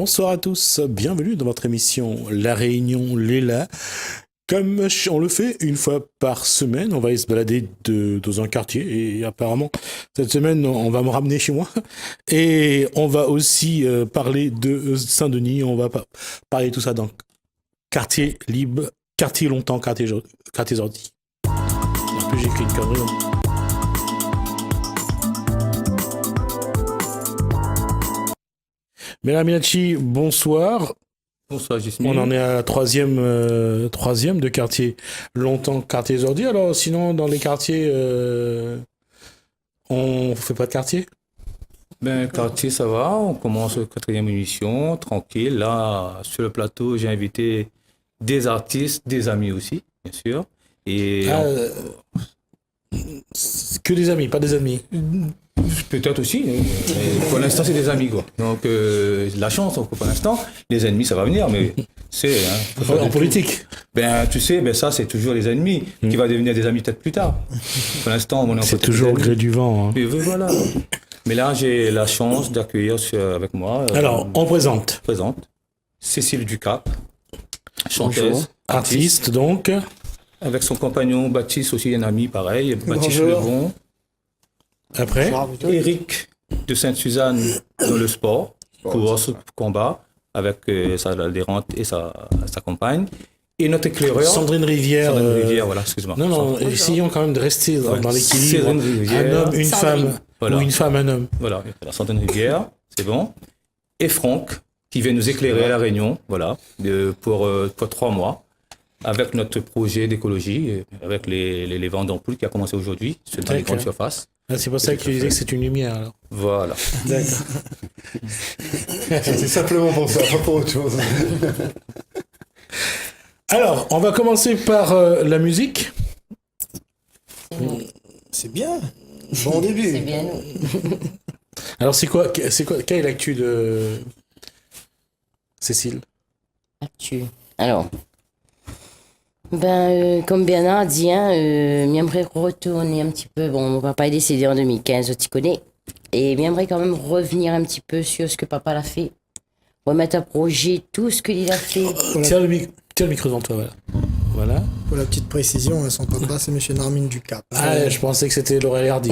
Bonsoir à tous, bienvenue dans votre émission La Réunion Léla. Comme on le fait une fois par semaine, on va aller se balader dans un quartier et apparemment cette semaine on va me ramener chez moi et on va aussi parler de Saint-Denis, on va parler de tout ça dans quartier libre, quartier longtemps, quartier ordi. En plus j'ai écrit une connerie. Mesdames et messieurs, bonsoir. Bonsoir, Jasmine. On en est à la troisième de quartier longtemps, quartier ordi. Alors sinon, dans les quartiers, on fait pas de quartier? Quartier, ça va. On commence la quatrième émission, tranquille. Là, sur le plateau, j'ai invité des artistes, des amis aussi, bien sûr. Et que des amis, pas des ennemis. peut-être aussi, mais pour l'instant, c'est des amis, quoi. Donc, la chance, pour l'instant, les ennemis, ça va venir, mais c'est... en politique. Tu sais, ça, c'est toujours les ennemis qui vont devenir des amis peut-être plus tard. Pour l'instant, on est c'est toujours au gré du vent. Hein. Et voilà. Mais là, j'ai la chance d'accueillir avec moi... Alors, on présente Cécile Ducap, chanteuse, bonjour. Artiste, donc. Avec son compagnon Baptiste, aussi un ami pareil, Baptiste Lebon. Après, Éric de Sainte-Suzanne dans le sport, course, combat, avec sa adhérente et sa compagne. Et notre éclaireur. Sandrine Rivière. Voilà, excuse-moi. Non, essayons quand même de rester dans l'équilibre. Un homme, une femme, voilà. Ou une femme, un homme. Voilà, Sandrine Rivière, c'est bon. Et Franck, qui vient nous éclairer à La Réunion, voilà, pour 3 mois. Avec notre projet d'écologie, avec les ventes d'ampoules qui a commencé aujourd'hui, dans les grandes surfaces. Ah, c'est pour ça que tu disais que c'est une lumière, alors. Voilà. D'accord. C'est simplement pour ça, pas pour autre chose. Alors, on va commencer par la musique. C'est bien. Bon début. C'est bien. Alors, quelle est l'actu de Cécile? Actu. Alors... comme Bernard dit, j'aimerais retourner un petit peu. Bon, mon papa est décédé en 2015, tu connais. Et j'aimerais quand même revenir un petit peu sur ce que papa l'a fait. Remettre à projet tout ce qu'il a fait. Tiens le micro devant toi, voilà. Pour la petite précision, son papa, c'est monsieur Narmine Ducap. Ah, je pensais que c'était Laurel Hardy.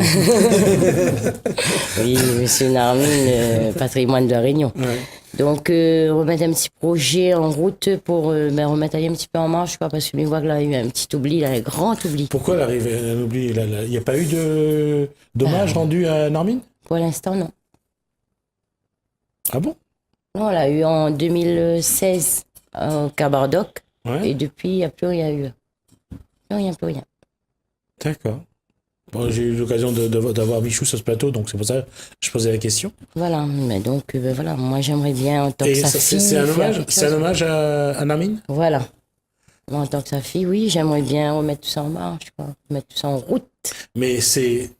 Oui, monsieur Narmine, patrimoine de la Réunion. Ouais. Donc, remettre un petit projet en route pour remettre un petit peu en marche, quoi, parce que je vois que là, il y a eu un petit oubli, là, un grand oubli. Pourquoi elle arrive à un oubli? Il n'y a pas eu de dommage rendu à Narmine? Pour l'instant, non. Ah bon? Non, on l'a eu en 2016 au Cabardoc. Ouais. Et depuis, il n'y a plus rien eu. Plus rien. D'accord. Bon, j'ai eu l'occasion d'avoir Michou sur ce plateau, donc c'est pour ça que je posais la question. Voilà, mais donc, voilà, moi j'aimerais bien en tant que sa fille. C'est un hommage à Narmine? Voilà. Moi, en tant que sa fille, oui, j'aimerais bien remettre tout ça en marche, quoi. Remettre tout ça en route. Mais c'est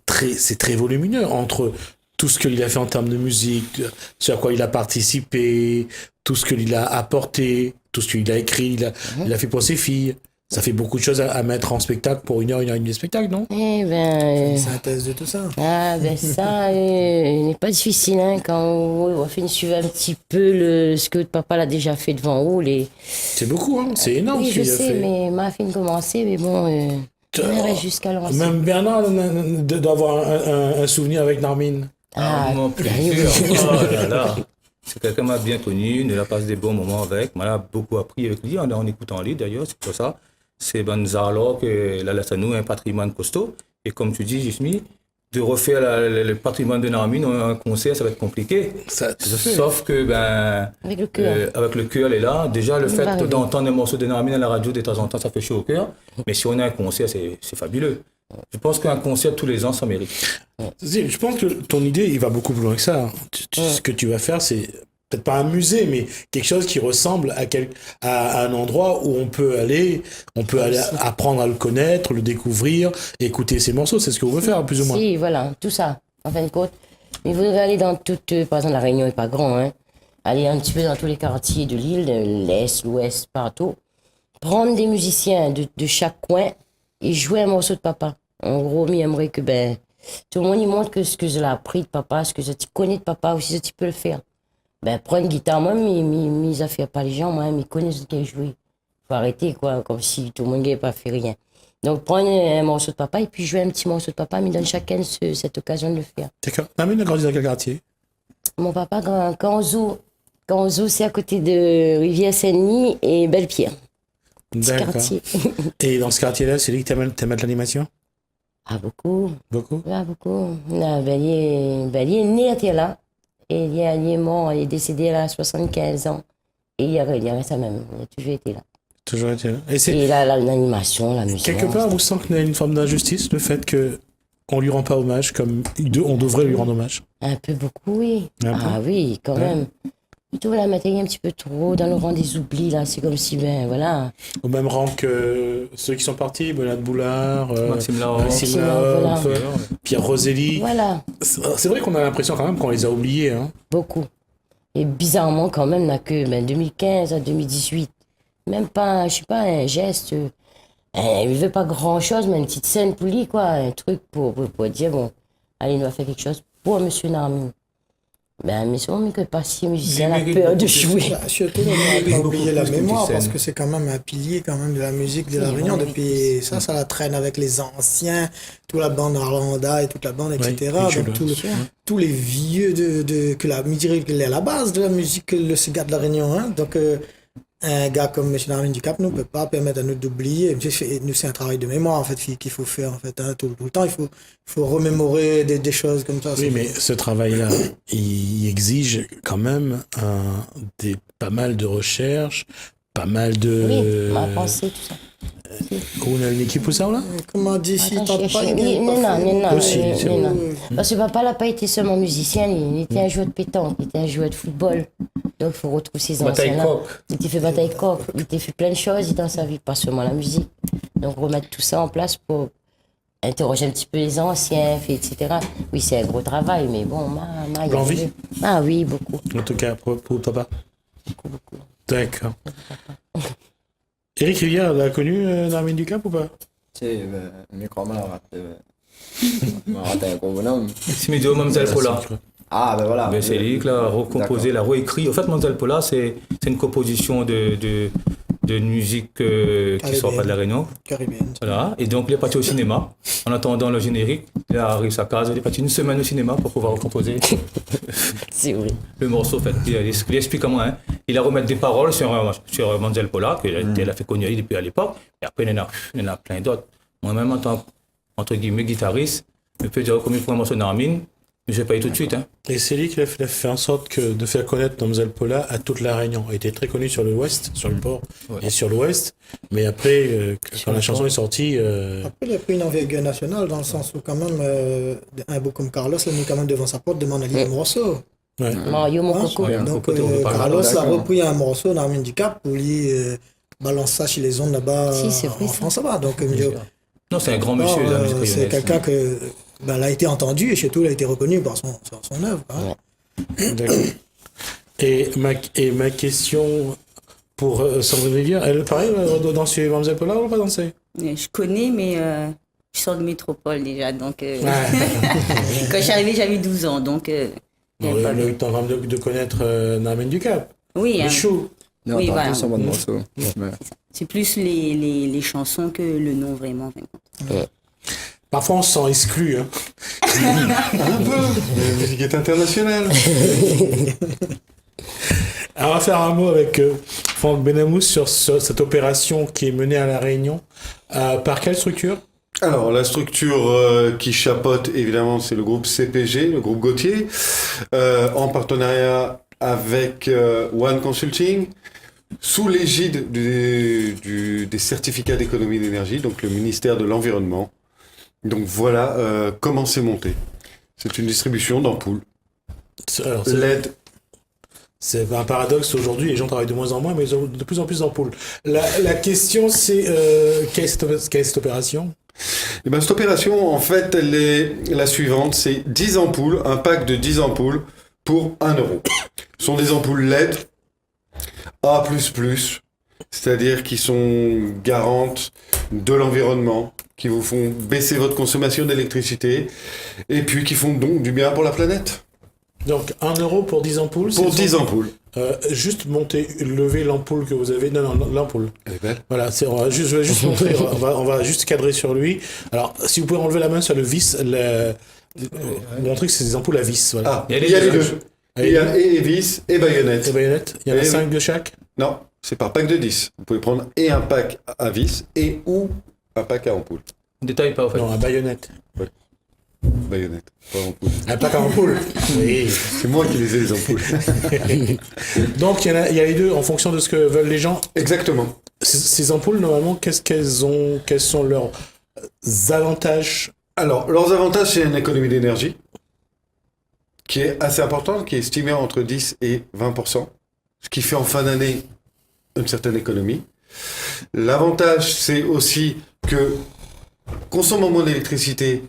très volumineux entre tout ce qu'il a fait en termes de musique, ce à quoi il a participé, tout ce qu'il a apporté, tout ce qu'il a écrit, il a fait pour ses filles. Ça fait beaucoup de choses à mettre en spectacle pour 1 heure et demie de spectacle, non? Eh C'est une synthèse de tout ça. Ah, ça, il n'est pas difficile, quand on fait suivre un petit peu ce que papa l'a déjà fait devant vous. C'est beaucoup, hein? C'est énorme oui, ce qu'il a fait. Oui, je sais, mais ma fille commençait, mais bon, on irait jusqu'à l'ancien. Même Bernard d'avoir un souvenir avec Narmine. Mon plaisir. Oh là là. C'est quelqu'un qui m'a bien connu, il a passé des bons moments avec, m'a beaucoup appris avec lui, en écoutant lui d'ailleurs, c'est pour ça. C'est Banzalo que la laisse à nous un patrimoine costaud. Et comme tu dis, Jismi, de refaire le patrimoine de Narmine en un concert, ça va être compliqué. Sauf que, avec le cœur. Avec le cœur, elle est là. Déjà, le fait d'entendre un morceau de Narmine à la radio de temps en temps, ça fait chaud au cœur. Mais si on a un concert, c'est fabuleux. Je pense qu'un concert tous les ans, ça mérite. Je pense que ton idée, il va beaucoup plus loin que ça. Ce que tu vas faire, c'est peut-être pas un musée, mais quelque chose qui ressemble à un endroit où on peut aller apprendre à le connaître, le découvrir, écouter ses morceaux. C'est ce que vous voulez faire, plus ou moins. Si, voilà, tout ça, en fin de compte. Il faudrait aller dans par exemple, la Réunion n'est pas grand, aller un petit peu dans tous les quartiers de l'île, de l'Est, l'Ouest, partout. Prendre des musiciens de chaque coin et jouer un morceau de papa. En gros, j'aimerais que, tout le monde il montre que ce que je l'ai appris de papa, ce que je connais de papa aussi, tu peux le faire. Ben, prends une guitare, moi, mes affaires pas les gens, moi, ils connaissent ce qu'il jouer. Faut arrêter, quoi, comme si tout le monde n'avait pas fait rien. Donc, prends un morceau de papa et puis jouer un petit morceau de papa, mais donne chacun cette occasion de le faire. D'accord. Narmine a grandi dans quel quartier? Mon papa, Canzo, c'est à côté de Rivière-Saint-Denis et Belle-Pierre. Petit D'accord. quartier. Et dans ce quartier-là, c'est lui qui t'aime de l'animation? Ah, beaucoup. Beaucoup? Ah, beaucoup. Non, il est né à Tierla. Et il est mort, il est décédé à 75 ans. Et il reste à même. Il a toujours été là. Toujours été là. Et c'est Et là, l'animation, la musique. quelque part, vous sentez qu'il y a une forme d'injustice, le fait que on lui rend pas hommage comme on devrait lui rendre hommage. Un peu beaucoup, oui. Un peu. Ah oui, quand même. Il trouve la matière un petit peu trop dans le rang des oublis, là. C'est comme si, ben voilà. Au même rang que ceux qui sont partis, Bernard Boulard, Maxime Lahoff. Maxime Voilà. Lahoff, Pierre Roselli. Voilà, C'est vrai qu'on a l'impression quand même qu'on les a oubliés. Hein. beaucoup. Et bizarrement, quand même, n'a que 2015 à 2018. Même pas, je sais pas, un geste. Il veut pas grand-chose, mais une petite scène pour lui, quoi. Un truc pour dire, bon, allez, il doit faire quelque chose pour M. Narmine. Ben, mais souvent, mais que pas si musicien a Il peur mérite de beaucoup jouer. Bah, surtout, on n'a pas oublié la plus que mémoire tu parce scènes. que c'est quand même un pilier quand même de la musique de la Oui, Réunion. oui, Depuis ça la traîne avec les anciens, toute la bande Arlanda et toute la bande, etc. oui, Donc je tous les vieux que la musique, elle est à la base de la musique, ce gars de la Réunion. Hein. Donc un gars comme M. Narmine Ducap ne peut pas permettre à nous d'oublier. Nous, c'est un travail de mémoire en fait qu'il faut faire en fait. Hein. Tout le temps, il faut remémorer des choses comme ça. Oui, mais ce travail-là, il exige quand même pas mal de recherches, pas mal de... Oui, ma pensée, tout ça. On a une équipe pour ça, là? Comment dire, si Attends, t'entends pas, oui, il non, Aussi, c'est non. bon. Parce que papa n'a pas été seulement musicien, il était un joueur de pétanque, il était un joueur de football. Donc il faut retrouver ses Bataille anciens là. coq. Il était fait bataille coq, il était fait plein de choses dans sa vie, pas seulement la musique. Donc remettre tout ça en place pour interroger un petit peu les anciens, etc. Oui, c'est un gros travail, mais bon, il y a L'envie? des- Ah oui, beaucoup. En tout cas, pour papa. Beaucoup. D'accord. Éric Rivière, elle a connu Narmine Ducap ou pas? Sì, mio come ma raté un gros bonhomme. C'est Médio Mamselle Paula. Ah, ben voilà. Ben, c'est lui qui l'a recomposé, l'a réécrit. En fait, Mamselle Paula, c'est une composition de musique qui sort pas de la Réunion. Caribéenne. Voilà. Et donc, il est parti au cinéma. En attendant le générique, il arrive à sa case. Il est parti une semaine au cinéma pour pouvoir recomposer C'est vrai. le morceau. En fait. Il explique comment. Hein. Il a remettre des paroles sur Mamselle Paula, qu'elle a fait connaître depuis à l'époque. Et après, il y en a plein d'autres. Moi-même, en tant entre guillemets guitariste, je peux dire comme il faut un morceau de Narmine, mais je vais pas y tout de suite. Hein. Et c'est lui qui a fait en sorte de faire connaître Mamselle Paula à toute la Réunion. Il était très connu sur l'ouest, sur le port et sur l'ouest. Mais après, quand la chanson est sortie, Après, il a pris une envergure nationale dans le sens où, quand même, un beau comme Carlos l'a mis quand même devant sa porte, demande à lui un morceau. ouais. Mario, mon Hein? coco. Ouais. Donc, Coco, on parle Carlos a d'accord. repris un morceau d'Armin Ducap pour lui balance ça chez les ondes là-bas Si, c'est vrai, en ça. France là-bas. Donc, Non, c'est un grand monsieur de la musique c'est réunionnaise. quelqu'un que elle a été entendu et surtout, il a été reconnu par son œuvre. Hein. D'accord. Et ma question pour Sandrine Rivière, elle, pareil, doit danser Mamselle Paula ou pas danser? Je connais, mais je sors de métropole déjà. Donc, Ouais. quand je suis arrivée, j'avais 12 ans. Donc, On j'avais pas a vu. eu le temps quand même de connaître Narmine Ducap. Oui, hein, Les choux. Non, Oui, t'as voilà. plus un bon morceau. Mais- c'est plus les chansons que le nom vraiment. Parfois, on se sent exclu. Hein. Un peu. La musique est internationale. Alors, on va faire un mot avec Franck Benamous sur cette opération qui est menée à La Réunion. Par quelle structure? Alors, la structure qui chapeaute, évidemment, c'est le groupe CPG, le groupe Gauthier, en partenariat avec One Consulting, sous l'égide des certificats d'économie d'énergie, donc le ministère de l'Environnement. Donc voilà comment c'est monté. C'est une distribution d'ampoules Alors, LED. c'est un paradoxe aujourd'hui, les gens travaillent de moins en moins, mais ils ont de plus en plus d'ampoules. La question, c'est quelle est cette opération? Et ben, cette opération, en fait, elle est la suivante. C'est 10 ampoules, un pack de 10 ampoules pour 1 euro. Ce sont des ampoules LED A++, c'est-à-dire qui sont garantes de l'environnement, qui vous font baisser votre consommation d'électricité, et puis qui font donc du bien pour la planète. Donc 1 euro pour 10 ampoules. Pour c'est 10 ampoules. Juste lever l'ampoule que vous avez. Non, l'ampoule. Elle est belle. Voilà, je vais juste montrer, on va juste cadrer sur lui. Alors, si vous pouvez enlever la main sur le vis, montrer que c'est des ampoules à vis. Voilà. Ah, il y a les deux. Il y a et vis et baïonnette. Et baïonnette, il y en a Et 5 de chaque. Non, c'est par pack de 10. Vous pouvez prendre et un pack à vis et ou un pack à ampoule. Détaille pas, en fait. Non, à baïonnette. Baïonnette, pas ampoule. Un pack à ampoule. Oui. C'est moi qui les ai, les ampoules. Donc, il y a les deux en fonction de ce que veulent les gens. Exactement. Ces ampoules, normalement, qu'est-ce qu'elles ont? Quels sont leurs avantages? Alors, leurs avantages, c'est une économie d'énergie qui est assez importante, qui est estimée entre 10 et 20%, ce qui fait en fin d'année une certaine économie. L'avantage, c'est aussi que, consommant moins d'électricité,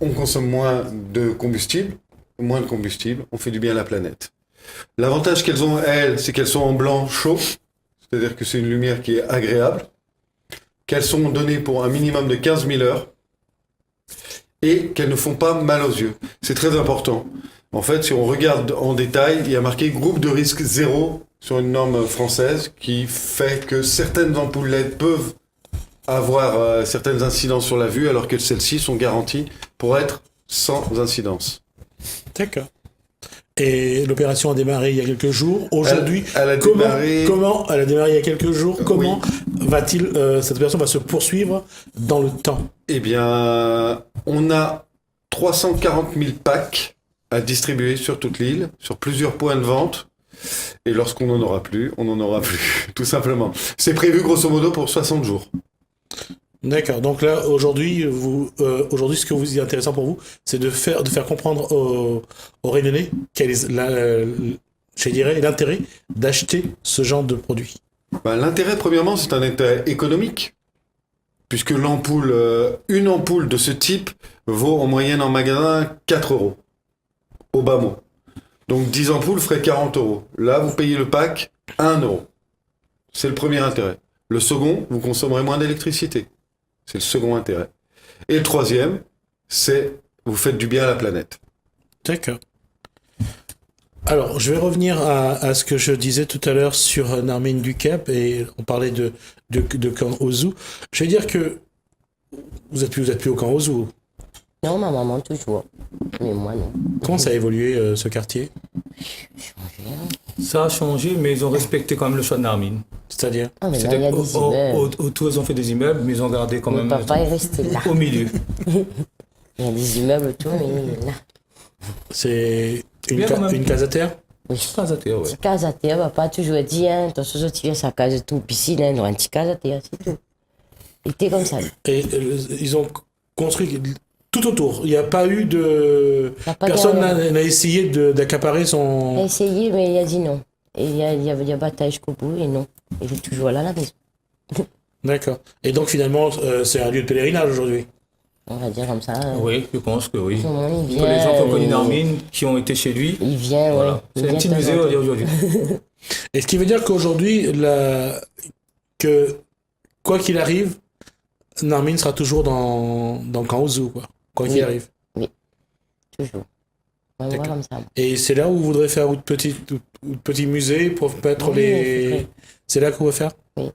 on consomme moins de combustible, on fait du bien à la planète. L'avantage qu'elles ont, elles, c'est qu'elles sont en blanc chaud, c'est-à-dire que c'est une lumière qui est agréable, qu'elles sont données pour un minimum de 15 000 heures, et qu'elles ne font pas mal aux yeux. C'est très important. En fait, si on regarde en détail, il y a marqué groupe de risque 0 sur une norme française qui fait que certaines ampoules LED peuvent avoir certaines incidences sur la vue, alors que celles-ci sont garanties pour être sans incidence. D'accord. Et l'opération a démarré il y a quelques jours. Aujourd'hui, Elle a démarré... comment elle a démarré il y a quelques jours. Comment cette opération va se poursuivre dans le temps? Eh bien, on a 340 000 packs à distribuer sur toute l'île, sur plusieurs points de vente. Et lorsqu'on n'en aura plus, on n'en aura plus, tout simplement. C'est prévu grosso modo pour 60 jours. D'accord. Donc là, aujourd'hui, ce que vous est intéressant pour vous, c'est de faire comprendre aux Réunionnais quel est je dirais, l'intérêt d'acheter ce genre de produit. Ben, l'intérêt, premièrement, c'est un intérêt économique, puisque l'ampoule, une ampoule de ce type vaut en moyenne en magasin 4 euros, au bas mot. Donc 10 ampoules ferait 40 euros. Là, vous payez le pack 1 euro. C'est le premier intérêt. Le second, vous consommerez moins d'électricité. C'est le second intérêt. Et le troisième, c'est vous faites du bien à la planète. D'accord. Alors, je vais revenir à ce que je disais tout à l'heure sur Narmine Ducap, et on parlait de camp Ozu. Je vais dire que vous êtes plus au camp Ozu. Non, ma maman toujours. Mais moi, non. Comment ça a évolué, ce quartier? Ça a changé, mais ils ont respecté quand même le choix de Narmine. C'est-à-dire? Ah, mais là, il y a des immeubles. Autour, ils ont fait des immeubles, mais ils ont gardé quand Mon même papa est resté là. au milieu. Il y a des immeubles autour, mais il est là. C'est Bien quand même. une case à terre? Pas à terre, ouais. C'est case à terre, papa a toujours dit, hein, ton soso, tu viens sa case tout, piscine, hein, un petit case à terre, c'est tout. Il était comme ça. Et ils ont construit tout autour. Il n'y a pas eu de... Il y a pas Personne de- n'a essayé d'accaparer Il a son... essayé, mais il a dit non. Et il y a bataille jusqu'au bout, et non. Il est toujours là, à la maison. D'accord. Et donc finalement, c'est un lieu de pèlerinage aujourd'hui. On va dire comme ça. Oui, je pense que oui. Tout le monde, il Pour les gens qui ont connu vient. Narmine, qui ont été chez lui, Il vient, voilà. ouais. Il C'est un vient petit de temps musée, en on va temps. dire aujourd'hui. Et ce qui veut dire qu'aujourd'hui, que quoi qu'il arrive, Narmine sera toujours dans le camp Ozu, quoi. Quoi qu'il Oui. arrive. Toujours. On va voir comme ça. Et c'est là où vous voudrez faire votre petit musée pour mettre Oui, les... c'est vrai. C'est là qu'on va faire? Oui.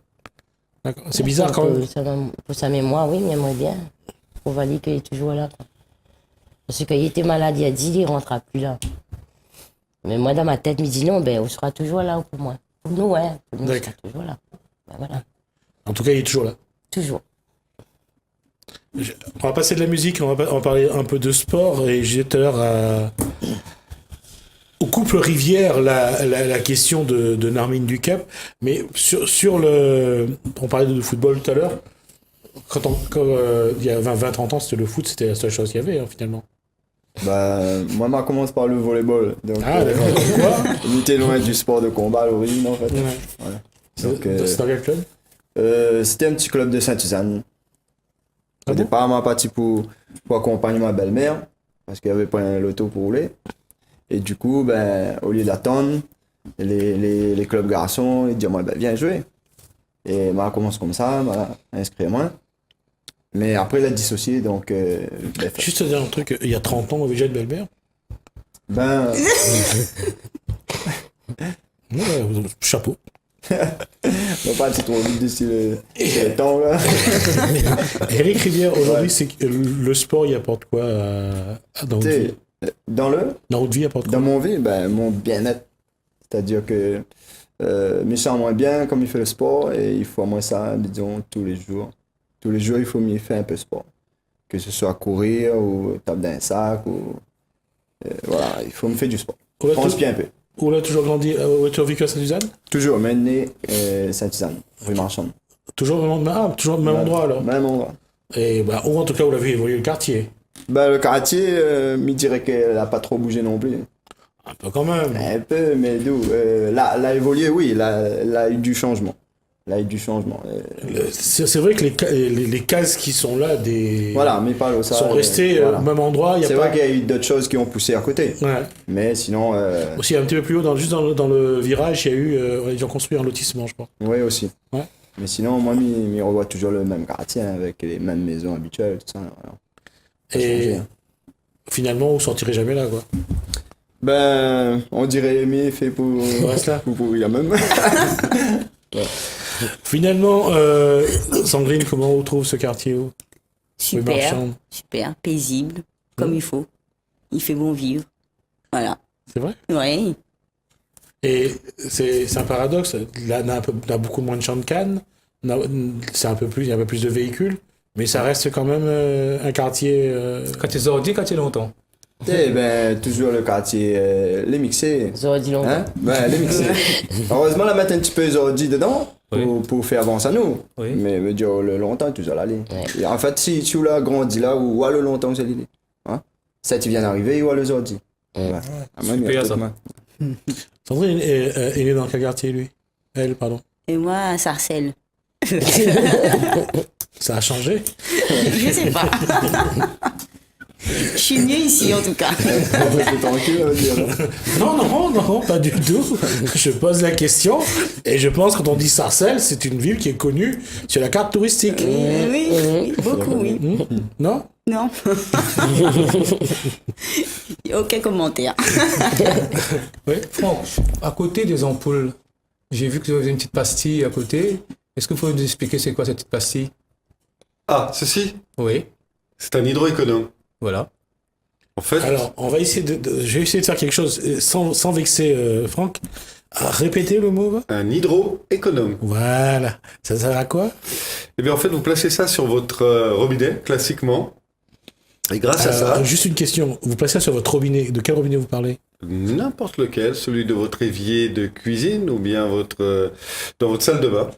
D'accord. C'est bizarre quand même. Pour sa mémoire, oui, mais j'aimerais bien. Pour valider qu'il est toujours là. Quoi. Parce qu'il était malade, il a dit, il ne rentrera plus là. Mais moi, dans ma tête, je me dis non, ben, on sera toujours là pour moi. Pour nous, ouais. Pour nous, on D'accord. sera toujours là. Ben, voilà. En tout cas, il est toujours là. Toujours. On va passer de la musique, on va parler un peu de sport. Et j'ai tout à l'heure au couple Rivière la question de Narmine Ducap. Mais sur on parlait de football tout à l'heure. Quand il y a 20-30 ans, c'était le foot, c'était la seule chose qu'il y avait, hein, finalement. Bah, moi, je commence par le volleyball. Donc, Ah, d'accord. Pourquoi? on était loin du sport de combat à l'origine, en fait. Ouais. Voilà. C'est Donc, c'est dans quel club? c'était un petit club de Sainte-Suzanne. Ah Au bon? départ, moi, parti pour accompagner ma belle-mère, parce qu'il n'y avait pas un loto pour rouler. Et du coup, ben, au lieu d'attendre, les clubs garçons, ils disaient, moi, ben, viens jouer. Et bah, commence comme ça, voilà, inscrire-moi. Mais après, il a dissocié, donc... Juste à dire un truc, il y a 30 ans, on avait déjà une belle-mère. ben, Chapeau. on va pas être trop vite d'ici le temps, là. Eric Rivière, aujourd'hui, c'est que le sport, il apporte quoi dans votre vie? Dans Dans votre vie, il apporte quoi? dans mon vie, ben, mon bien-être. C'est-à-dire que me sens moins bien comme il fait le sport et il faut moins ça, disons, tous les jours. Tous les jours, il faut mieux faire un peu de sport. Que ce soit courir ou taper dans un sac ou... voilà, il faut me faire du sport. On a Pense tout- bien un peu. On a toujours grandi, on a toujours vécu à Saint-Suzanne? Toujours, Mené, Saint-Suzanne, rue Marchande. Toujours toujours le même endroit alors? Même endroit. Et bah, ou en tout cas, vous l'avez évolué le quartier. Ben, le quartier, me dirait qu'elle n'a pas trop bougé non plus. Un peu quand même. Un peu, mais d'où là, elle a évolué, oui, elle a eu du changement. Elle a eu du changement. C'est vrai que les cases qui sont là, Voilà, mais pas ça. sont restées voilà. au même endroit. Il y a C'est pas... vrai qu'il y a eu d'autres choses qui ont poussé à côté. Ouais. Mais sinon, Aussi, un petit peu plus haut, juste dans le virage, il y a eu. Ils ont construit un lotissement, je crois. oui aussi. Ouais. Mais sinon, moi, je revois toujours le même quartier hein, avec les mêmes maisons habituelles, tout ça. Voilà. Ça a Et changé, hein. finalement, vous ne sortirez jamais là, quoi. Ben, on dirait Aimé fait pour. On reste là. pour pourrir même. Finalement, Sandrine, comment on trouve ce quartier où? Rue Super, Marchande. super, paisible, comme il faut. Il fait bon vivre. Voilà. C'est vrai? Ouais. Et c'est un paradoxe. Là, on a beaucoup moins de champs de canne. C'est un peu plus, il y a un peu plus de véhicules. Mais ça reste quand même un quartier. Quand tu sorti, quand tu longtemps. Eh ben, toujours le quartier, les mixés. Ils auraient dit longtemps. Hein? Ben, les mixés. Heureusement, la mettre un petit peu les ordi dedans Oui. pour faire avancer à nous. Oui. Mais me dire le longtemps, toujours l'aller. Ouais. Et en fait, si tu l'as grandi là, ou le longtemps, c'est l'idée. Hein? Ça, tu viens d'arriver, ou les ordi. Ouais. Ouais. Ah, moi, il y a Super, tout ça. moi. Sandrine est née dans quel quartier, lui? Elle, pardon. Et moi, à Sarcelles. Ça a changé? Je sais pas. Je suis mieux ici, en tout cas. C'est tranquille, on va dire. Non, pas du tout. Je pose la question et je pense que quand on dit Sarcelles, c'est une ville qui est connue sur la carte touristique. Oui, beaucoup, oui. Non? Non. Aucun commentaire. Oui. Franck, à côté des ampoules, j'ai vu que vous avez une petite pastille à côté. Est-ce que vous pouvez nous expliquer c'est quoi cette petite pastille? Ah, ceci, Oui, c'est un hydroéconome. voilà. En fait, Alors, on va essayer je vais essayer de faire quelque chose sans vexer Franck. Répétez le mot. un hydroéconome. Voilà. Ça sert à quoi? Eh bien, en fait, vous placez ça sur votre robinet, classiquement. Et grâce à ça, Juste une question. Vous placez ça sur votre robinet. De quel robinet vous parlez? n'importe lequel, celui de votre évier de cuisine ou bien dans votre salle de bain.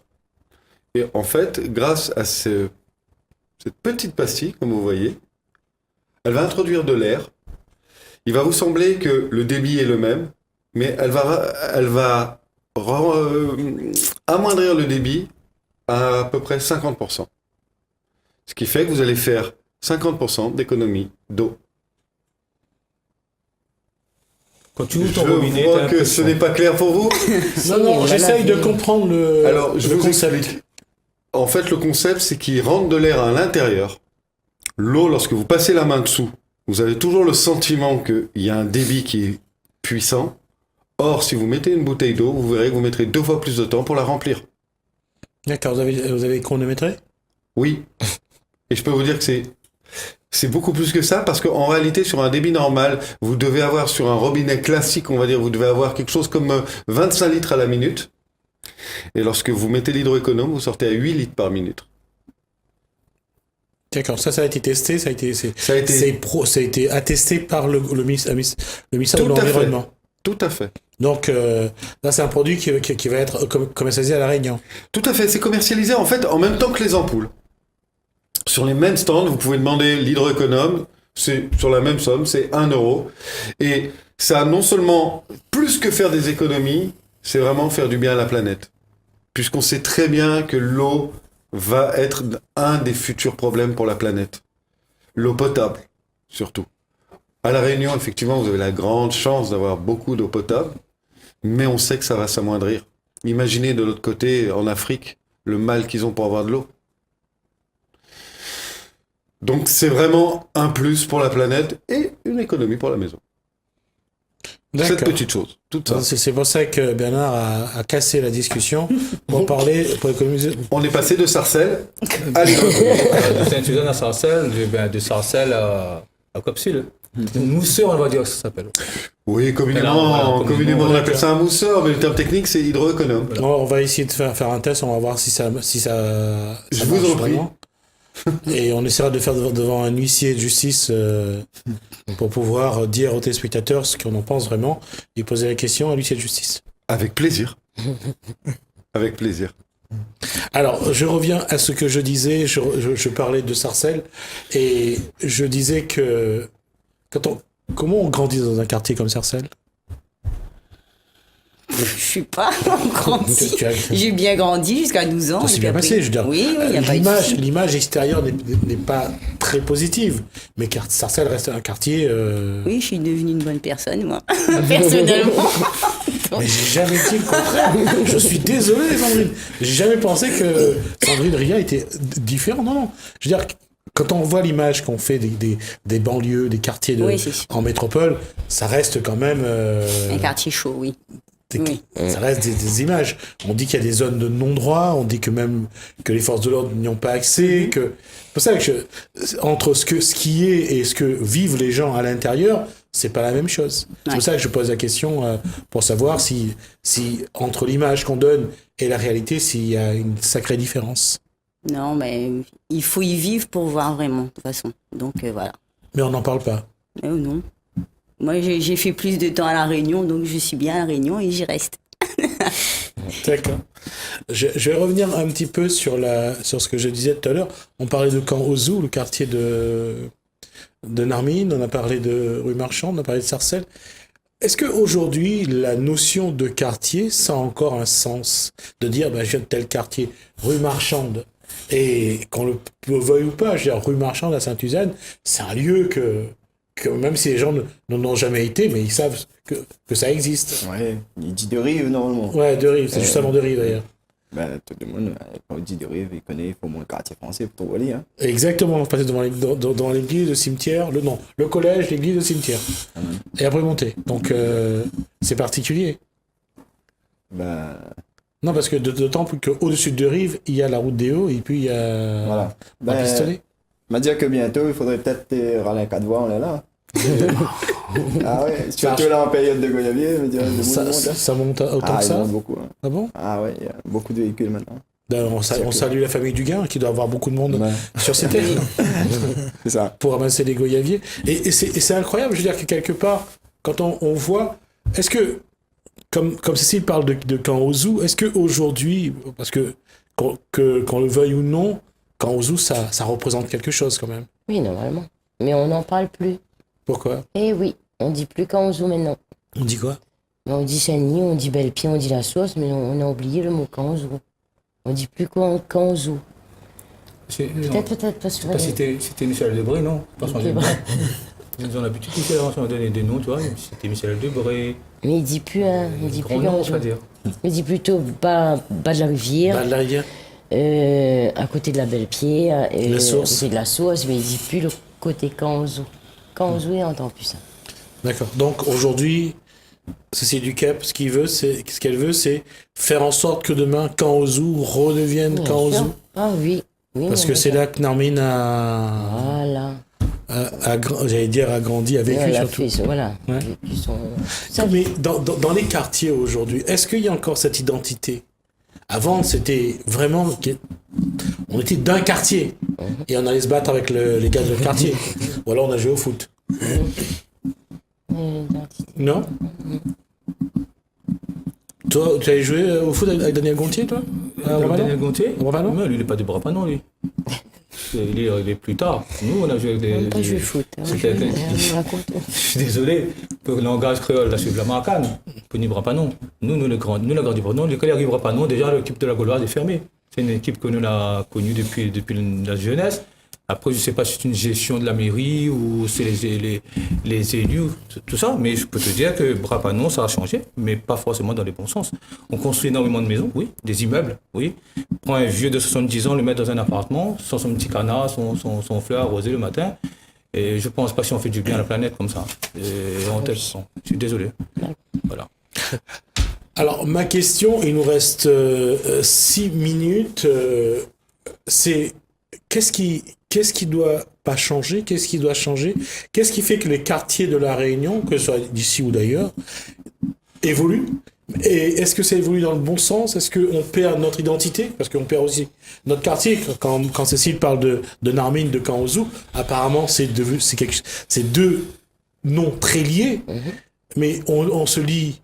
Et en fait, grâce à cette petite pastille, comme vous voyez, elle va introduire de l'air. Il va vous sembler que le débit est le même, mais elle va amoindrir le débit à peu près 50%. Ce qui fait que vous allez faire 50% d'économie d'eau. Quand tu ouvres Je ton robinet, vois t'as que ce l'impression. n'est pas clair pour vous. Non, j'essaye de comprendre Alors, je le vous concept. explique. En fait, le concept, c'est qu'il rentre de l'air à l'intérieur. L'eau, lorsque vous passez la main dessous, vous avez toujours le sentiment qu'il y a un débit qui est puissant. Or, si vous mettez une bouteille d'eau, vous verrez que vous mettrez 2 fois plus de temps pour la remplir. D'accord, vous avez chronométré? Oui. Et je peux vous dire que c'est beaucoup plus que ça, parce qu'en réalité, sur un débit normal, vous devez avoir, sur un robinet classique, on va dire, vous devez avoir quelque chose comme 25 litres à la minute. Et lorsque vous mettez l'hydroéconome, vous sortez à 8 litres par minute. D'accord, ça a été testé, ça a été attesté par le ministère de Tout à fait. l'Environnement. Tout à fait. Donc, là, c'est un produit qui va être commercialisé à La Réunion. Tout à fait. C'est commercialisé, en fait, en même temps que les ampoules. Sur les mêmes stands, vous pouvez demander l'hydroéconome. C'est sur la même somme, c'est 1 euro. Et ça, non seulement, plus que faire des économies, c'est vraiment faire du bien à la planète. Puisqu'on sait très bien que l'eau va être un des futurs problèmes pour la planète. L'eau potable, surtout. À La Réunion, effectivement, vous avez la grande chance d'avoir beaucoup d'eau potable, mais on sait que ça va s'amoindrir. Imaginez de l'autre côté, en Afrique, le mal qu'ils ont pour avoir de l'eau. Donc c'est vraiment un plus pour la planète et une économie pour la maison. Cette D'accord. petite chose, toute ça. C'est pour ça que Bernard a cassé la discussion pour parler, pour économiser. On est passé de Sarcelles à l'économie. De Saint-Suzanne à Sarcelles, de Sarcelles à Copsil. Mousseur, on va dire que ça s'appelle. Oui, Voilà, communément on appelle ça un mousseur, mais le terme technique c'est hydroéconome. On va essayer de faire un test, on va voir si ça Je vous marche en prie. vraiment. Et on essaiera de faire devant un huissier de justice pour pouvoir dire aux téléspectateurs ce qu'on en pense vraiment et poser la question à l'huissier de justice. Avec plaisir. Avec plaisir. Alors, je reviens à ce que je disais, je parlais de Sarcelles et je disais que comment on grandit dans un quartier comme Sarcelles? Je suis pas grandi. Tu as- J'ai bien grandi jusqu'à 12 ans. Ça s'est et bien puis passé, après- je veux dire. Oui, il n'y a pas eu de souci. L'image extérieure n'est pas très positive, mais Sarcelles reste un quartier. Oui, je suis devenue une bonne personne, moi, personnellement. Mais j'ai jamais dit le contraire. Je suis désolé, Sandrine. J'ai jamais pensé que Sandrine Ria était différente. Non, non. Je veux dire, quand on voit l'image qu'on fait des banlieues, des quartiers Oui, c'est sûr. en métropole, ça reste quand même. Un quartier chaud, oui. Oui. Ça reste des images. On dit qu'il y a des zones de non-droit, on dit que même que les forces de l'ordre n'y ont pas accès, que c'est pour ça que entre ce qui est et ce que vivent les gens à l'intérieur, c'est pas la même chose. C'est Ouais. pour ça que je pose la question pour savoir si entre l'image qu'on donne et la réalité, s'il y a une sacrée différence. Non, mais il faut y vivre pour voir vraiment, de toute façon. Donc, voilà. Mais on n'en parle pas. Non. Moi, j'ai fait plus de temps à La Réunion, donc je suis bien à La Réunion et j'y reste. D'accord. Je vais revenir un petit peu sur ce que je disais tout à l'heure. On parlait de Camp Ouzou, le quartier de Narmine, on a parlé de rue Marchande, on a parlé de Sarcelles. Est-ce qu'aujourd'hui, la notion de quartier, ça a encore un sens? De dire, je viens de tel quartier, rue Marchande, et qu'on le veuille ou pas, je veux dire, rue Marchande à Sainte-Suzanne, c'est un lieu que même si les gens n'en ont jamais été, mais ils savent que ça existe. Ouais, il dit de Rive normalement. Ouais, de Rive, c'est juste avant de Rive d'ailleurs. Ben, tout le monde, quand on dit de Rive, il connaît, il faut au moins le quartier français pour tout aller. Hein. Exactement, passer dans l'église, le cimetière, le collège, l'église, le cimetière. Et après monter. Donc, c'est particulier. Ben, Non, parce que d'autant plus qu'au-dessus de Rive, il y a la route des Hauts et puis il y a voilà. un pistolet. m'a dit que bientôt, il faudrait peut-être râler un 4 voies, on est là. Ah ouais, surtout là en période de Goyavier, mais Ça monte autant que ça? Beaucoup. Hein. Ah bon? Ah ouais, il y a beaucoup de véhicules maintenant. Ben, on salue la famille Duguin qui doit avoir beaucoup de monde Ouais. sur ces terres C'est ça. pour ramasser les goyaviers. Et c'est incroyable, je veux dire que quelque part, quand on voit, est-ce que, comme Cécile parle de Camp Ouzou, est-ce qu'aujourd'hui, parce que qu'on le veuille ou non, Camp Ouzou, ça représente quelque chose quand même. Oui, normalement. Mais on n'en parle plus. Pourquoi? Eh oui, on dit plus Camp Ouzou maintenant. On dit quoi? On dit Chani, on dit Belle-Pied, on dit La Sauce, mais on a oublié le mot Camp Ouzou. On dit plus Camp Ouzou. Peut-être pas sur C'était Michel Debré, non? Pas son C'est nom. vrai. Ils ont l'habitude de donner des noms, tu vois. C'était Michel Debré. Mais il dit plus, hein, il dit plus Grand Camp nom, Ouzou. c'est-à-dire. Il dit plutôt bas de la rivière, Bah, là, il y a- à côté de la Belle-Pied, La Source. à côté de La Sauce, mais il dit plus le côté Camp Ouzou. Camp Ouzou, il n'entend plus ça. D'accord. Donc aujourd'hui, Cécile Ducap, ce qu'elle veut, c'est faire en sorte que demain, Camp Ouzou redevienne Bien Camp sûr. Ouzou. Ah oui. Oui, Parce on que est c'est d'accord. là que Narmine Voilà. a grandi, a vécu Elle a surtout. fait, voilà. Ouais. Vécu ça, Mais dans les quartiers aujourd'hui, est-ce qu'il y a encore cette identité? Avant, c'était vraiment... On était d'un quartier. Et on allait se battre avec les gars de notre quartier. Ou alors on a joué au foot. Non? Toi, tu avais joué au foot avec Daniel Gontier, toi? À Romanon? Daniel Gontier? Romanon? Non, lui, il n'est pas de Brapanon, lui. Il est arrivé plus tard. Nous, on a joué avec On des... n'a pas joué foot. Hein. C'était- On raconte. Je suis désolé, pour le langage créole, là, c'est de la Marcane. Pony Brapanon. Nous, la grandi Brapanon, l'école arrive Brapanon, déjà l'équipe de la Gauloise est fermée. C'est une équipe que nous avons connue depuis la jeunesse. Après, je ne sais pas si c'est une gestion de la mairie ou c'est les élus, tout ça, mais je peux te dire que Brapanon, ça a changé, mais pas forcément dans les bons sens. On construit énormément de maisons, oui, des immeubles, oui. Prends un vieux de 70 ans, le mettre dans un appartement, sans son petit canard, son fleur arrosé le matin. Et je ne pense pas si on fait du bien à la planète comme ça. Et je suis désolé. Voilà. Alors, ma question, il nous reste 6 minutes. C'est qu'est-ce qui doit pas changer? Qu'est-ce qui doit changer? Qu'est-ce qui fait que les quartiers de La Réunion, que ce soit d'ici ou d'ailleurs, évoluent? Et est-ce que ça évolue dans le bon sens? Est-ce qu'on perd notre identité? Parce qu'on perd aussi notre quartier. Quand Cécile parle de Narmine, de Kanhouzou, apparemment, c'est deux noms très liés, mais on se lie.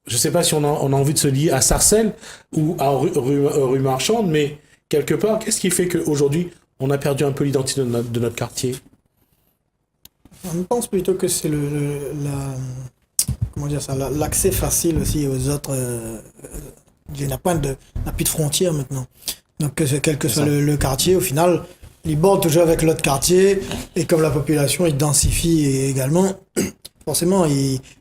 Je ne sais pas si on a envie de se lier à Sarcelles ou à rue Marchande, mais quelque part, qu'est-ce qui fait qu'aujourd'hui, on a perdu un peu l'identité de notre quartier? Je pense plutôt que c'est l'accès facile aussi aux autres. Il n'y a plus de frontières maintenant. Donc, quel que soit le quartier, au final, il borde toujours avec l'autre quartier. Et comme la population il densifie également, forcément,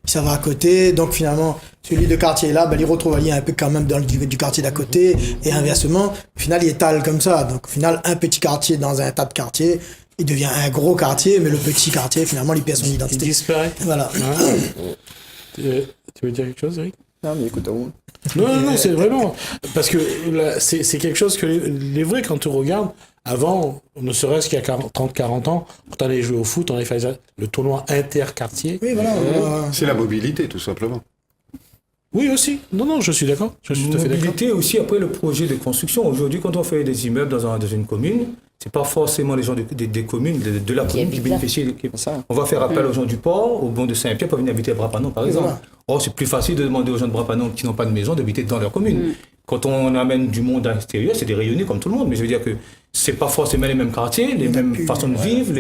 ça va à côté. Donc, finalement, celui de quartier là, il retrouve un lien un peu quand même du quartier d'à côté. Et inversement, au final, il étale comme ça. Donc, au final, un petit quartier dans un tas de quartiers, il devient un gros quartier, mais le petit quartier, finalement, il perd son identité. Il disparaît. Voilà. Tu veux dire quelque chose, Eric? Non, mais écoute, Non, c'est vraiment... Parce que là, c'est quelque chose que les vrais, quand tu regardes, avant, ne serait-ce qu'il y a 30-40 ans, quand on allait jouer au foot, on allait faire le tournoi interquartier. Oui, voilà. C'est la mobilité, tout simplement. Oui, aussi. Non, je suis d'accord. Je suis tout à fait d'accord. Mobilité aussi, après le projet de construction. Aujourd'hui, quand on fait des immeubles dans une commune, c'est pas forcément les gens des communes, de la commune qui bénéficient. On va faire appel aux gens du port, aux bons de Saint-Pierre pour venir habiter à Brapanon, par exemple. Voilà. Or, c'est plus facile de demander aux gens de Brapanon qui n'ont pas de maison d'habiter dans leur commune. Quand on amène du monde à l'extérieur, c'est des rayonnés comme tout le monde. Mais je veux dire que c'est pas forcément les mêmes quartiers, les mêmes façons de vivre.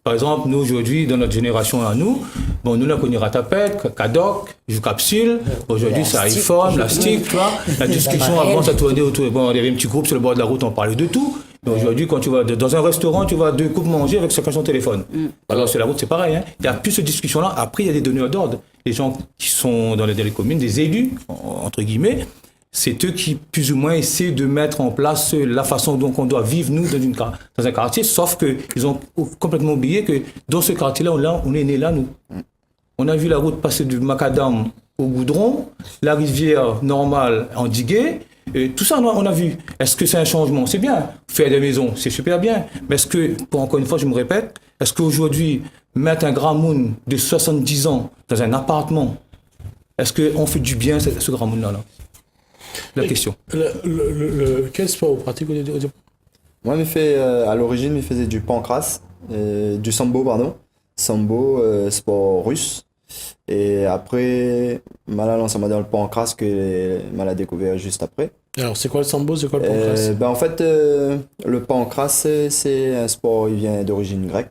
Par exemple, nous, aujourd'hui, dans notre génération à nous, nous, on a connu Ratapet, Cadoc, Jucapsule. Aujourd'hui, c'est iPhone, la stick, tu vois. La discussion avant, ça tournait autour. Il y avait un petit groupe sur le bord de la route, on parlait de tout. Mais aujourd'hui, quand tu vas dans un restaurant, tu vas 2 coupes manger avec chacun son téléphone. Alors, sur la route, c'est pareil. Il n'y a plus cette discussion-là. Après, il y a des donneurs d'ordre. Les gens qui sont dans les communes, des élus, entre guillemets, c'est eux qui, plus ou moins, essaient de mettre en place la façon dont on doit vivre, nous, dans un quartier, sauf qu'ils ont complètement oublié que dans ce quartier-là, on est né là, nous. On a vu la route passer du macadam au goudron, la rivière normale endiguée, et tout ça, on a vu. Est-ce que c'est un changement? C'est bien. Faire des maisons, c'est super bien. Mais est-ce que, encore une fois, je me répète, est-ce qu'aujourd'hui, mettre un grand monde de 70 ans dans un appartement, est-ce qu'on fait du bien à ce grand monde-là La question. Quel sport vous pratiquez au départ? Moi, à l'origine, je faisais du pancrace, du sambo, pardon. Sambo, sport russe. Et après, on s'en va dans le pancrace que m'a l'a découvert juste après. Alors, c'est quoi le sambo, c'est quoi le pancrace? En fait, le pancrace, c'est un sport, il vient d'origine grecque.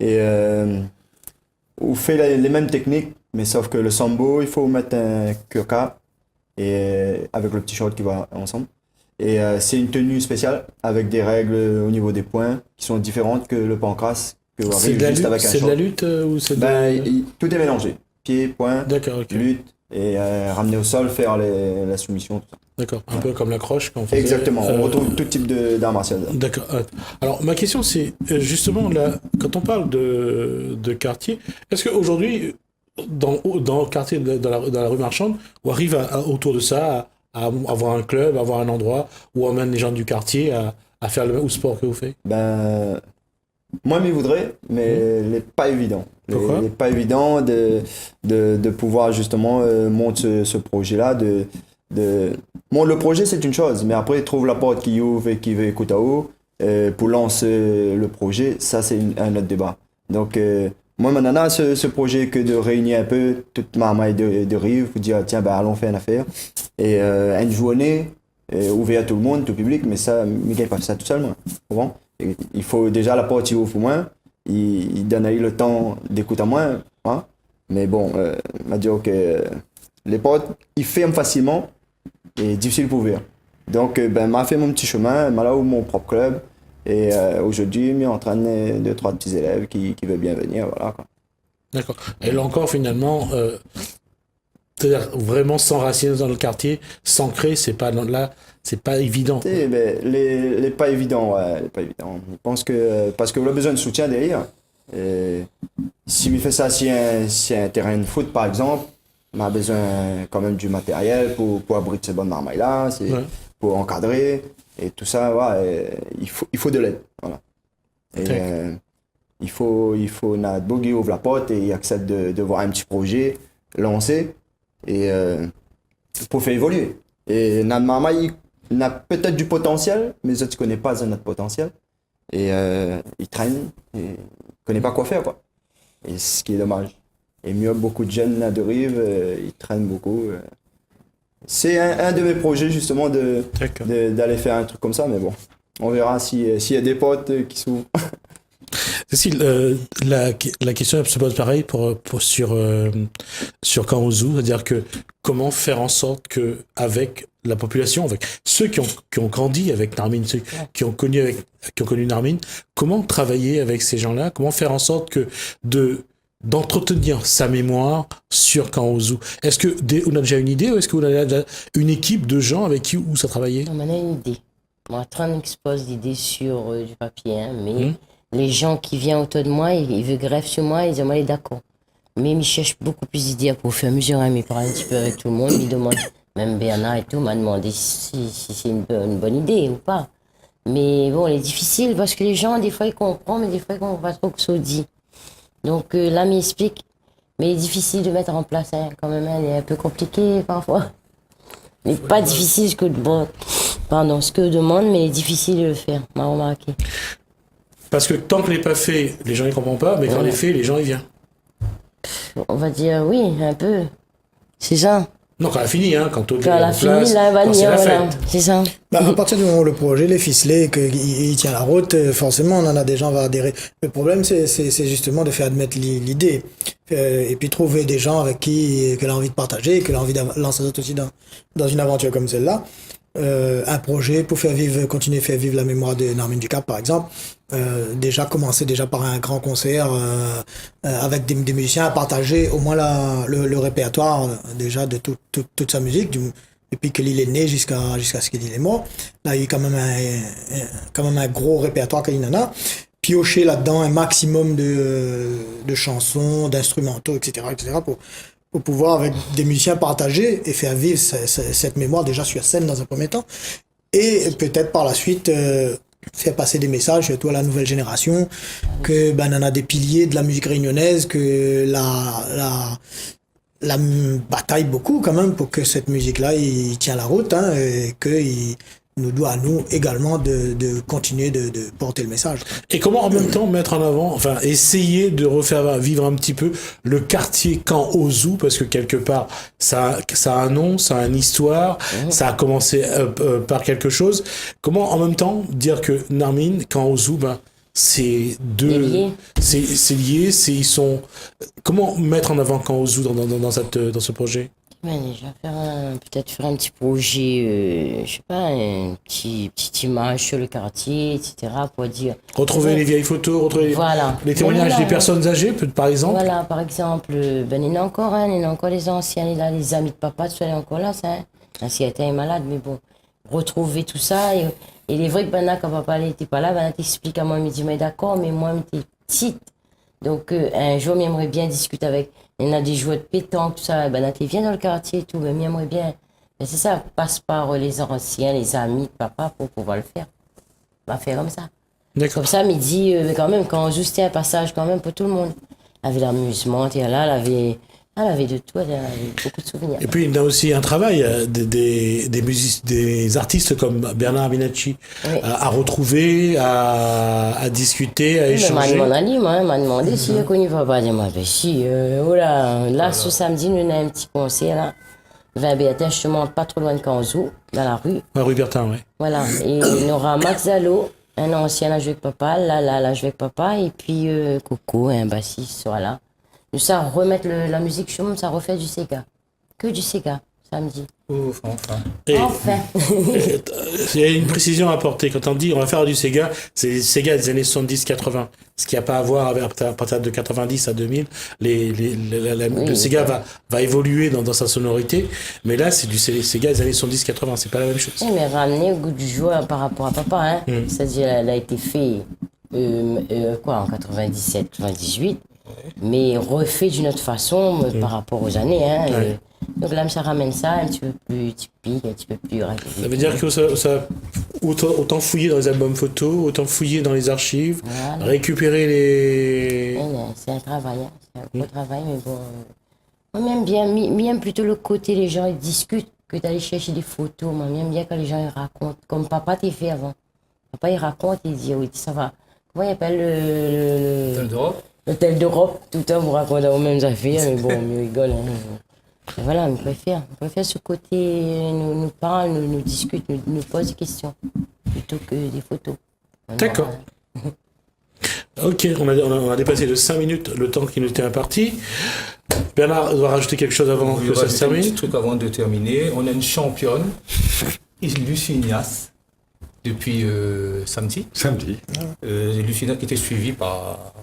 Et on fait les mêmes techniques, mais sauf que le sambo, il faut mettre un curka et avec le petit short qui va ensemble. Et c'est une tenue spéciale avec des règles au niveau des points qui sont différentes que le pancrace. C'est de la lutte ou c'est tout est mélangé. Pied, poing, okay. Lutte et ramener au sol, faire la soumission, tout ça. D'accord, un peu comme la croche quand on faisait... Exactement, on retrouve tout type d'art martial. D'accord. Alors ma question c'est justement là, quand on parle de quartier, est-ce qu'aujourd'hui dans le quartier dans la rue Marchande, on arrive autour de ça à avoir un club, à avoir un endroit où on amène les gens du quartier à faire le même sport que vous faites? Moi, je voudrais, mais il n'est pas évident. Pourquoi? Il n'est pas évident de pouvoir justement monter ce projet-là. Le projet, c'est une chose, mais après, trouve la porte qui ouvre et qui veut écouter à haut pour lancer le projet, ça, c'est un autre débat. Donc, moi, maintenant, ce projet que de réunir un peu toute ma maille de rive, pour dire, tiens, allons faire une affaire. Et une journée ouverte à tout le monde, tout public, mais ça, je ne gagne pas ça tout seul, moi. Bon. Il faut déjà la porte ouvre pour moi, il donne le temps d'écouter à moi, hein? Mais bon, m'a dit que les portes, ils ferment facilement et difficile pour ouvrir. Donc, m'a fait mon petit chemin, m'a là où mon propre club Et aujourd'hui, on entraîne 2-3 petits élèves qui veulent bien venir, voilà quoi. D'accord. Et là encore, finalement, c'est-à-dire vraiment s'enraciner dans le quartier, s'ancrer, c'est pas évident. Tu sais, ben, les pas évidents, ouais, les pas évidents. Je pense que parce que on a besoin de soutien derrière. Et si on fait ça, si un terrain de foot par exemple, on a besoin quand même du matériel pour abriter ces bonnes marmailles là, Ouais. pour encadrer et tout ça, ouais, il faut de l'aide, voilà. Et D'accord. il faut notre bogey ouvre la porte et il accepte de voir un petit projet lancé et pour faire évoluer. Et notre marmaille il a peut-être du potentiel, mais les autres ne connaissent pas notre potentiel. Et ils traînent, et ils ne connaissent pas quoi faire, quoi. Et ce qui est dommage. Et mieux, beaucoup de jeunes là de Rive, ils traînent beaucoup. C'est un de mes projets, justement, D'accord. d'aller faire un truc comme ça, mais bon. On verra s'il y a des potes qui s'ouvrent. Cécile, la question se pose pareil sur Kangouzou, c'est-à-dire que comment faire en sorte que avec la population, avec ceux qui ont grandi avec Narmine, ceux qui ont connu Narmine, comment travailler avec ces gens-là, comment faire en sorte que d'entretenir sa mémoire sur Kangouzou. Est-ce que on a déjà une idée ou est-ce que vous avez déjà une équipe de gens avec qui où ça travaillait? On en a une idée. Moi, Tran expose l'idée sur du papier, hein, mais les gens qui viennent autour de moi, ils veulent greffe sur moi, ils disent, moi, d'accord. Mais ils cherchent beaucoup plus d'idées pour faire mesure, hein, mais parler un petit peu avec tout le monde, ils demandent, même Bernard et tout, m'a demandé si c'est une bonne idée ou pas. Mais bon, elle est difficile parce que les gens, des fois, ils comprennent, mais des fois, ils comprennent pas trop ce que ça dit. Donc là, m'explique, mais il est difficile de mettre en place, hein, quand même, elle est un peu compliquée parfois. Mais pas difficile, ce que demande, mais il est difficile de le faire, m'a remarqué. Parce que tant que n'est pas fait, les gens ne comprennent pas, mais quand Ouais. est fait, les gens ils viennent. On va dire oui, un peu. C'est ça. Non, quand elle a fini, hein, quand tout est Quand elle en a fini, place, là, elle va quand c'est dire, la voilà. fête. C'est ça. Bah, à partir du moment où le projet il est ficelé, qu'il tient la route, forcément, on en a des gens qui vont adhérer. Le problème, c'est justement de faire admettre l'idée. Et puis trouver des gens avec qui qu'elle a envie de partager, qu'elle a envie de lancer aussi dans une aventure comme celle-là. Un projet pour continuer à faire vivre la mémoire de Narmine Ducap, par exemple. Déjà commencer par un grand concert avec des musiciens à partager au moins le répertoire déjà de toute sa musique, depuis que l'île est née jusqu'à ce qu'il est mort. Là, il y a eu quand même un gros répertoire qu'il en a. Piocher là-dedans un maximum de chansons, d'instrumentaux, etc., pour pouvoir, avec des musiciens, partager et faire vivre cette mémoire déjà sur scène dans un premier temps. Et peut-être par la suite, faire passer des messages surtout à la nouvelle génération, que on en a des piliers de la musique réunionnaise, que la bataille beaucoup quand même pour que cette musique-là, il tient la route, hein, et qu'il nous doit à nous également de continuer de porter le message. Et comment en même temps mettre en avant, enfin essayer de refaire vivre un petit peu le quartier Kangouzou, parce que quelque part ça a un nom, ça a une histoire, ça a commencé par quelque chose. Comment en même temps dire que Narmine, Kangouzou, c'est lié. c'est lié, ils sont. Comment mettre en avant Kangouzou dans ce projet? Ben, déjà peut-être faire un petit projet, je sais pas, une petite image sur le quartier, etc. pour dire. Retrouver les vieilles photos, retrouver Voilà. les témoignages Voilà. des personnes âgées, par exemple. Voilà, par exemple, il y en a encore un, il y en a encore les anciens, là, les amis de papa, tout ça, il est encore là, ça. Ainsi, il était malade, mais bon, retrouver tout ça. Et il est vrai que quand papa n'était pas là, t'explique à moi, il me dit, mais d'accord, mais moi, j'étais petite. Donc, un jour, j'aimerais bien discuter avec. Il y en a des joueurs de pétanque, tout ça. Tu viens dans le quartier et tout, mais j'aimerais bien. Mais c'est ça, passe par les anciens, les amis de papa pour pouvoir le faire. On va faire comme ça. D'accord. Comme ça, midi, quand même, quand on joue, c'était un passage quand même pour tout le monde. Elle avait l'amusement, elle avait de tout, elle avait beaucoup de souvenirs. Et puis il y a aussi un travail des artistes comme Bernard Minacci Oui. à retrouver, à discuter, à Mais échanger. m'a demandé si je connais papa. Il m'a dit, si, là, ce samedi, nous avons un petit concert, là. Vers Béatin, justement, pas trop loin de Kangouzou, dans la rue. Ouais, rue Bertin, ouais. Voilà. Et il y aura Max Zalo, un ancien à jouer avec papa, là, jouer avec papa, et puis Coco, un bassiste, voilà. Nous, ça remettre la musique, ça refait du Sega. Que du Sega. samedi. Ouf, enfin. Et Enfin. il y a une précision à apporter. Quand on dit on va faire du Sega, c'est le Sega des années 70-80. Ce qui n'a pas à voir avec à partir de 90 à 2000. Le Sega va évoluer dans sa sonorité. Mais là, c'est du Sega des années 70-80. C'est pas la même chose. Oui, mais ramener au goût du jour par rapport à papa, hein. C'est-à-dire, elle a été fait en 97, 98, mais refait d'une autre façon par rapport aux années. Hein, Ouais. donc là, ça ramène ça un petit peu plus typique, un petit peu plus rapide. Ça veut dire que ça autant fouiller dans les albums photos, autant fouiller dans les archives, Voilà. récupérer les... C'est un travail, hein. C'est un gros travail, mais bon. Moi, j'aime plutôt le côté, les gens ils discutent, que d'aller chercher des photos. Moi, j'aime bien quand les gens ils racontent, comme papa t'a fait avant. Papa, il raconte, il dit, oui, ça va. Comment il appelle l'hôtel d'Europe? Tout le temps, vous racontez aux mêmes affaires, mais bon, on rigole. Hein. Et voilà, on préfère ce côté, nous parle, nous discute, nous pose des questions, plutôt que des photos. D'accord. Ok, on a dépassé de 5 minutes le temps qui nous était imparti. Bernard doit rajouter quelque chose avant Oui, que on va ça se ajouter un petit termine. truc avant de terminer. On a une championne, Lucie Ignace, depuis samedi. Samedi. Lucie Ignace qui était suivie par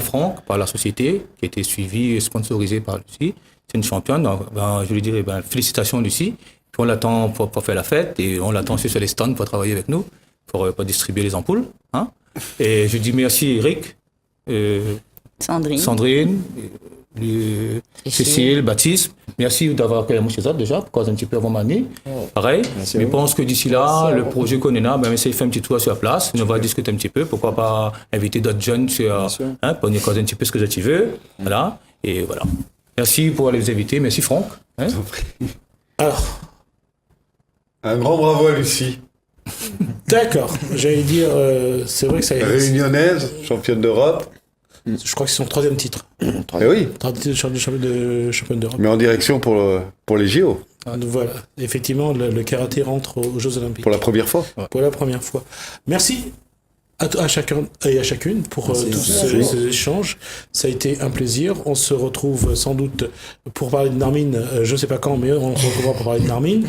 Franck, par la société, qui était suivie et sponsorisée par Lucie. C'est une championne. Donc, je lui dirais félicitations Lucie. Puis on l'attend pour faire la fête et on l'attend aussi sur les stands pour travailler avec nous, pour distribuer les ampoules. Hein. Et je dis merci Eric, Sandrine, Cécile, Baptiste. Merci d'avoir accueilli moi chez eux déjà, pour cause un petit peu avant ma nuit. Pareil. Merci à Je vous. pense que d'ici là, le projet qu'on est là, on essaie de faire un petit tour sur la place. On va discuter un petit peu. Pourquoi pas inviter d'autres jeunes sur, sûr. pour nous causer un petit peu ce que tu veux. Voilà. Et voilà. Merci pour les invités. Merci Franck. Hein. Alors, Un grand bravo à Lucie. d'accord. J'allais dire, c'est vrai que ça. Réunionnaise, championne d'Europe. Je crois que c'est son 3e titre. Eh oui, 3e titre de championne d'Europe. mais en direction pour les JO, Donc voilà, effectivement, le karaté rentre aux Jeux Olympiques pour la première fois. pour la première fois. Merci à chacun et à chacune pour tous ces échanges. Ça a été un plaisir. On se retrouve sans doute pour parler de Narmine, je ne sais pas quand, mais on se retrouvera pour parler de Narmine.